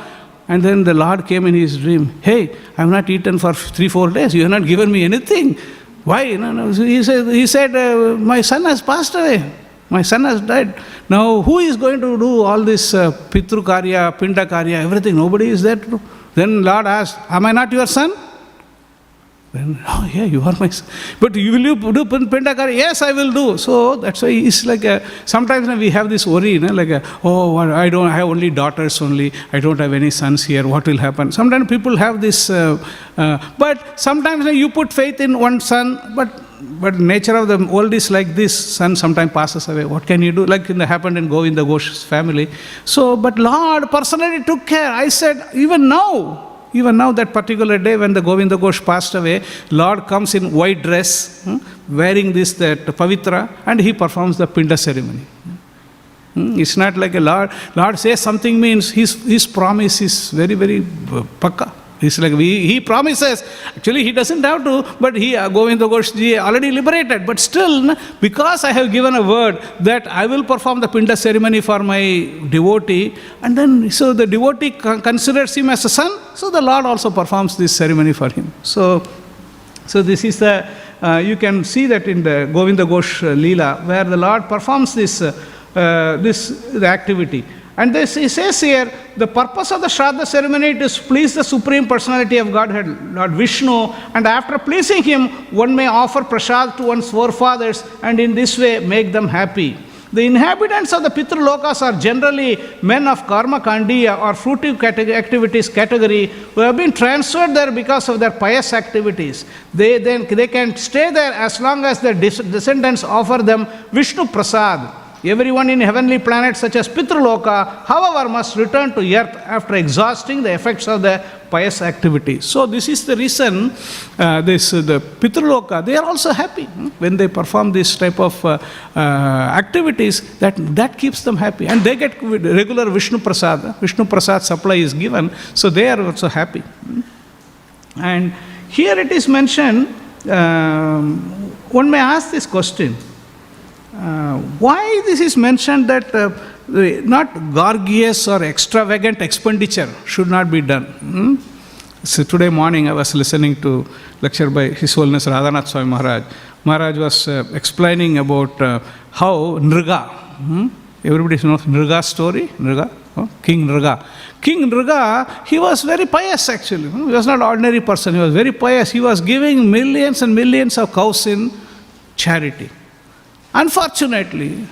And then the Lord came in his dream. Hey, I have not eaten for 3-4 days. You have not given me anything. Why? No. He said, my son has passed away. My son has died. Now, who is going to do all this Pitru Karya, Pinda Karya, everything? Nobody is there to do. Then Lord asked, am I not your son? Then, oh yeah, you are my son. But will you do Pinda Karya? Yes, I will do. So that's why it's like sometimes we have this worry, I have only daughters only. I don't have any sons here. What will happen? Sometimes people have this, but sometimes you put faith in one son, but nature of the world is like this. Son sometimes passes away. What can you do? Like happened in Govinda Ghosh's family. So, but Lord personally took care. I said, even now, that particular day when the Govinda Ghosh passed away, Lord comes in white dress, wearing that pavitra, and he performs the Pinda ceremony. It's not like a Lord says something means his promise is very, very pakka. It's like he promises. Actually, he doesn't have to, but Govinda Ghosh ji already liberated. But still, because I have given a word that I will perform the Pinda ceremony for my devotee, and then so the devotee considers him as a son, so the Lord also performs this ceremony for him. So this is you can see that in the Govinda Ghosh Leela, where the Lord performs the activity. And this, he says here, the purpose of the Shraddha ceremony is to please the Supreme Personality of Godhead, Lord Vishnu, and after pleasing him, one may offer prasad to one's forefathers and in this way make them happy. The inhabitants of the Pitru Lokas are generally men of karma kandiya or fruitive activities category who have been transferred there because of their pious activities. They can stay there as long as their descendants offer them Vishnu Prasad. Everyone in heavenly planets such as Pitruloka, however, must return to earth after exhausting the effects of the pious activity. So this is the reason the Pitruloka, they are also happy when they perform this type of activities, that keeps them happy. And they get regular Vishnu Prasad. Vishnu Prasad supply is given, so they are also happy. And here it is mentioned, one may ask this question, why this is mentioned that not gorgeous or extravagant expenditure should not be done. So today morning I was listening to lecture by His Holiness Radhanath Swami Maharaj. Maharaj was explaining about how Nriga, everybody knows Nriga's story? Nriga? King Nriga. King Nriga, he was very pious actually. He was not an ordinary person. He was very pious. He was giving millions and millions of cows in charity. Unfortunately,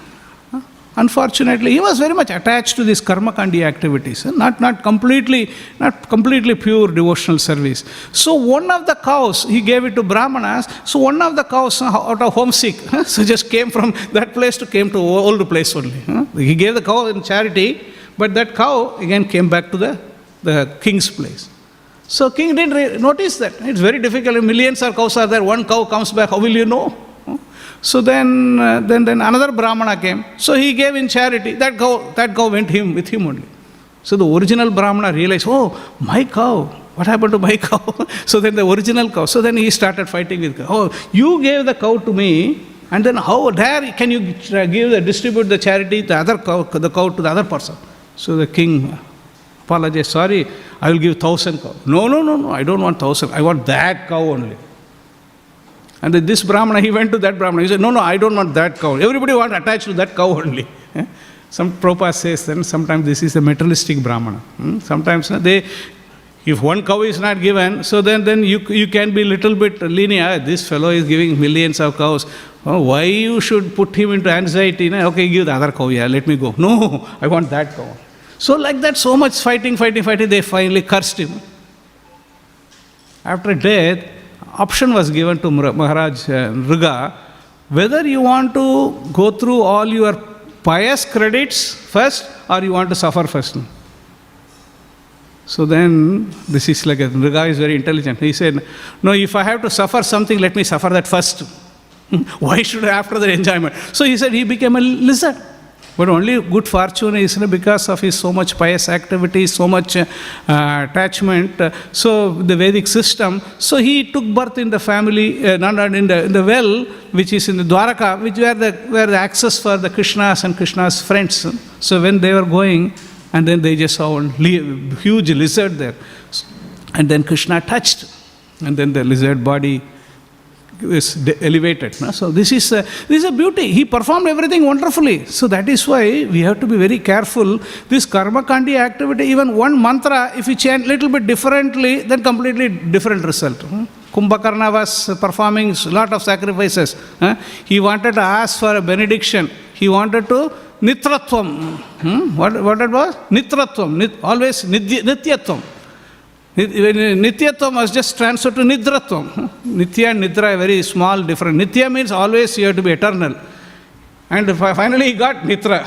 he was very much attached to these karmakandi activities, not completely pure devotional service. So one of the cows, he gave it to Brahmanas. So one of the cows, out of homesick, so just came from that place came to old place only. He gave the cow in charity, but that cow again came back to the king's place. So king didn't notice that. It's very difficult. Millions of cows are there. One cow comes back. How will you know? So then another Brahmana came. So he gave in charity. That cow went with him only. So the original Brahmana realized, oh, my cow. What happened to my cow? So then the original cow. So then he started fighting with cow. Oh, you gave the cow to me, and then how dare can you distribute the charity, the cow to the other person? So the king apologized. Sorry, I will give 1,000 cows. No, I don't want 1,000. I want that cow only. And this Brahmana, he went to that Brahmana. He said, no, I don't want that cow. Everybody wants attached to that cow only. Some Prabhupada says then sometimes this is a materialistic Brahmana. Sometimes if one cow is not given, so then you can be little bit lenient. This fellow is giving millions of cows. Oh, why you should put him into anxiety? Okay, give the other cow. Yeah, let me go. No, I want that cow. So like that, so much fighting, they finally cursed him. After death, option was given to Maharaj Nriga, whether you want to go through all your pious credits first or you want to suffer first. So then, this is like, Nriga is very intelligent. He said, no, if I have to suffer something, let me suffer that first. Why should I after the enjoyment? So he said he became a lizard. But only good fortune is because of his so much pious activity, so much attachment. So the Vedic system. So he took birth in the family, in the well, which is in the Dwaraka, which were the access for the Krishnas and Krishna's friends. So when they were going, and then they just saw a huge lizard there, and then Krishna touched, and then the lizard body is elevated. So this is a beauty. He performed everything wonderfully. So that is why we have to be very careful. This karma kandi activity, even one mantra, if you chant little bit differently, then completely different result. Kumbhakarna was performing a lot of sacrifices. He wanted to ask for a benediction. He wanted to nitratvam. What it was? Nitratvam. Always nityatvam. Nityatvam was just transferred to nidratvam. Nitya and nidra are very small difference. Nitya means always you have to be eternal. And finally he got nitra.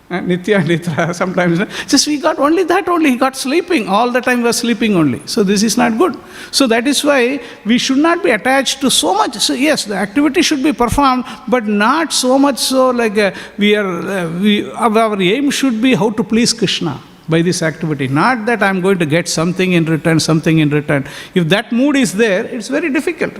Nitya and nidra sometimes. Just we got only that only. He got sleeping. All the time he was sleeping only. So this is not good. So that is why we should not be attached to so much. So yes, the activity should be performed, but not so much so like our aim should be how to please Krishna by this activity. Not that I'm going to get something in return. If that mood is there, it's very difficult.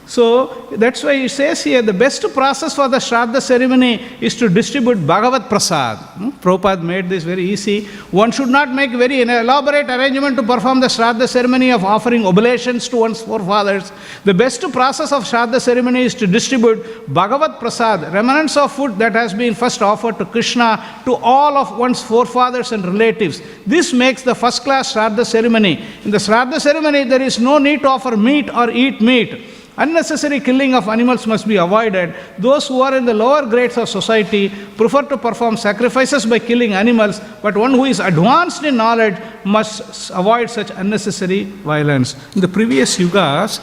So that's why it says here, the best process for the Shraddha ceremony is to distribute Bhagavat Prasad. Prabhupada made this very easy. One should not make very elaborate arrangement to perform the Shraddha ceremony of offering oblations to one's forefathers. The best process of Shraddha ceremony is to distribute Bhagavat Prasad, remnants of food that has been first offered to Krishna, to all of one's forefathers and relatives. This makes the first class Shraddha ceremony. In the Shraddha ceremony, there is no need to offer meat or eat meat. Unnecessary killing of animals must be avoided. Those who are in the lower grades of society prefer to perform sacrifices by killing animals, but one who is advanced in knowledge must avoid such unnecessary violence. In the previous yugas,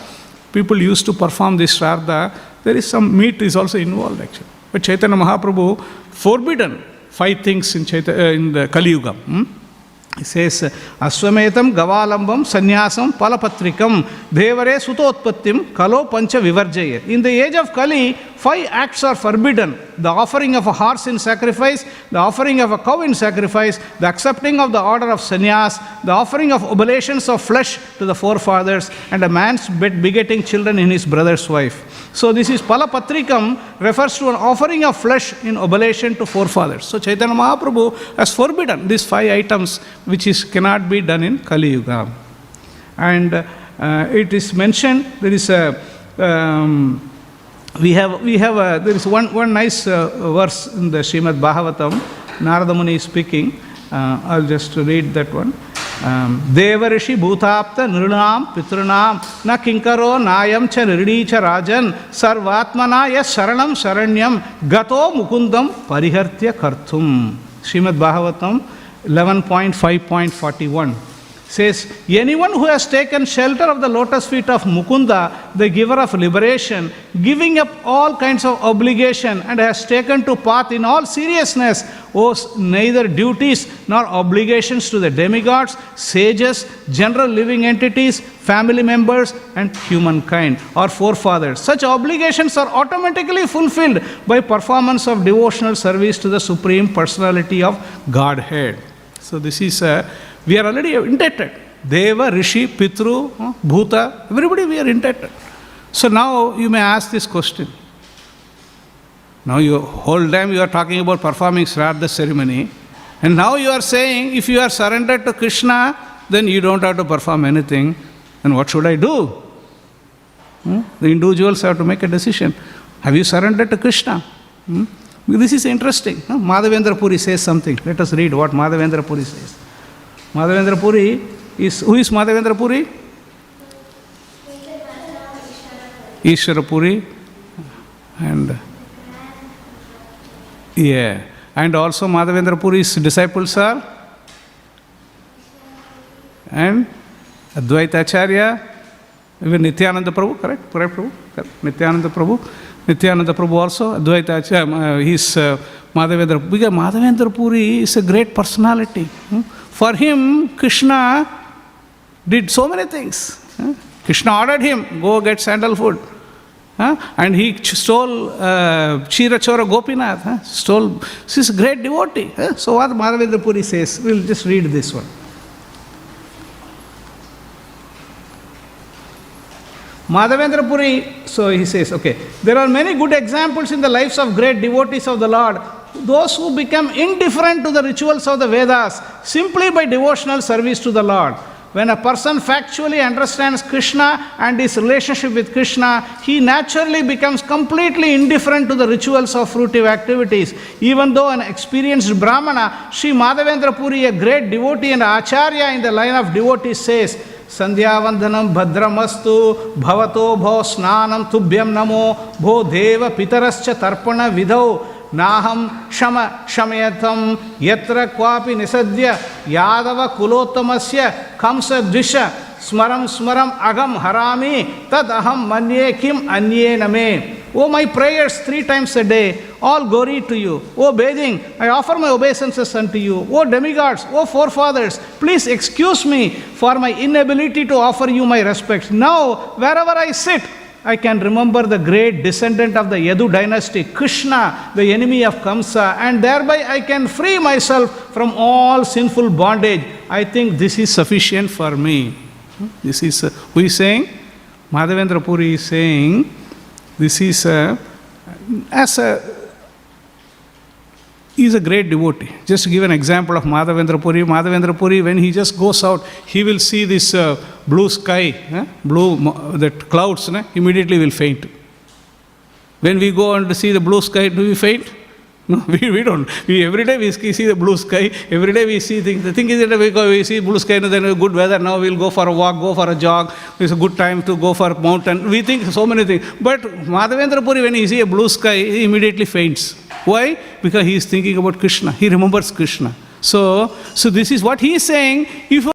people used to perform this Shraddha. There is some meat is also involved actually. But Chaitanya Mahaprabhu forbidden 5 things in the Kali Yuga. He says, Aswametam Gavalambam Sanyasam Palapatrikam Devare Sutotpattim Kalo Pancha Vivarjaya. In the age of Kali, 5 acts are forbidden. The offering of a horse in sacrifice, the offering of a cow in sacrifice, the accepting of the order of sannyas, the offering of oblations of flesh to the forefathers, and a man's begetting children in his brother's wife. So this is Palapatrikam refers to an offering of flesh in oblation to forefathers. So Chaitanya Mahaprabhu has forbidden these 5 items which cannot be done in Kali Yuga. And it is mentioned, there is a there is one nice verse in the Śrīmad Bhāgavatam. Narada Muni is speaking. I'll just read that one. Deva Rishi Bhutapta Nirunam Pitrunam Na Kinkaro Nayam Cha Nirdi Cha Rajan Sarvatmana Yas Sharanam Sharanyam Gato Mukundam Parihartya Karthum. Śrīmad Bhāgavatam 11.5.41 says, anyone who has taken shelter of the lotus feet of Mukunda, the giver of liberation, giving up all kinds of obligation and has taken to path in all seriousness, owes neither duties nor obligations to the demigods, sages, general living entities, family members and humankind or forefathers. Such obligations are automatically fulfilled by performance of devotional service to the Supreme Personality of Godhead. So this is we are already indebted. Deva, Rishi, Pitru, Bhuta, everybody we are indebted. So now you may ask this question. Now you whole time you are talking about performing Shraddha ceremony, and now you are saying if you are surrendered to Krishna, then you don't have to perform anything. Then what should I do? The individuals have to make a decision. Have you surrendered to Krishna? This is interesting. Madhavendra Puri says something. Let us read what Madhavendra Puri says. Madhavendra Puri is, who is Madhavendra Puri? Ishvara Puri. And yeah. And also Madhavendra Puri's disciples are? And Advaita-Acharya, even Nityananda Prabhu, correct? Correct, Prabhu? Correct. Nityananda Prabhu. Nityananda Prabhu also, Advaita-Acharya, he's Madhavendra. Because Madhavendra Puri is a great personality. For him, Krishna did so many things. Krishna ordered him, go get sandalwood. And he stole Kshirachora Gopinath. Stole. This is a great devotee. So what Madhavendra Puri says, we'll just read this one. Madhavendra Puri, so he says, okay, there are many good examples in the lives of great devotees of the Lord, those who become indifferent to the rituals of the Vedas simply by devotional service to the Lord. When a person factually understands Krishna and his relationship with Krishna, he naturally becomes completely indifferent to the rituals of fruitive activities. Even though an experienced Brahmana, Sri Madhavendra Puri, a great devotee and Acharya in the line of devotees, says, Sandhyavandanam bhadramastu bhavato bho snanam tubhyam namo bho deva pitarascha tarpana vidhau naham shama shamayatam yatra kwapi nisadya yadava kulottamasya kamsa dvisha smaram agam harami tad aham manye kim anye name. Oh, my prayers 3 times a day, all glory to you. Oh, bathing, I offer my obeisances unto you. Oh, demigods, oh, forefathers, please excuse me for my inability to offer you my respects. Now, wherever I sit, I can remember the great descendant of the Yadu dynasty, Krishna, the enemy of Kamsa, and thereby I can free myself from all sinful bondage. I think this is sufficient for me. This is, who is saying? Madhavendra Puri is saying, this is he's a great devotee. Just to give an example of Madhavendra Puri. Madhavendra Puri, when he just goes out, he will see this blue sky, that clouds, immediately will faint. When we go and see the blue sky, do we faint? No, we don't. Every day we see the blue sky. Every day we see things. The thing is that we see blue sky, then good weather. Now we'll go for a walk, go for a jog. It's a good time to go for a mountain. We think so many things. But Madhavendra Puri, when he sees a blue sky, he immediately faints. Why? Because he is thinking about Krishna. He remembers Krishna. So this is what he is saying. If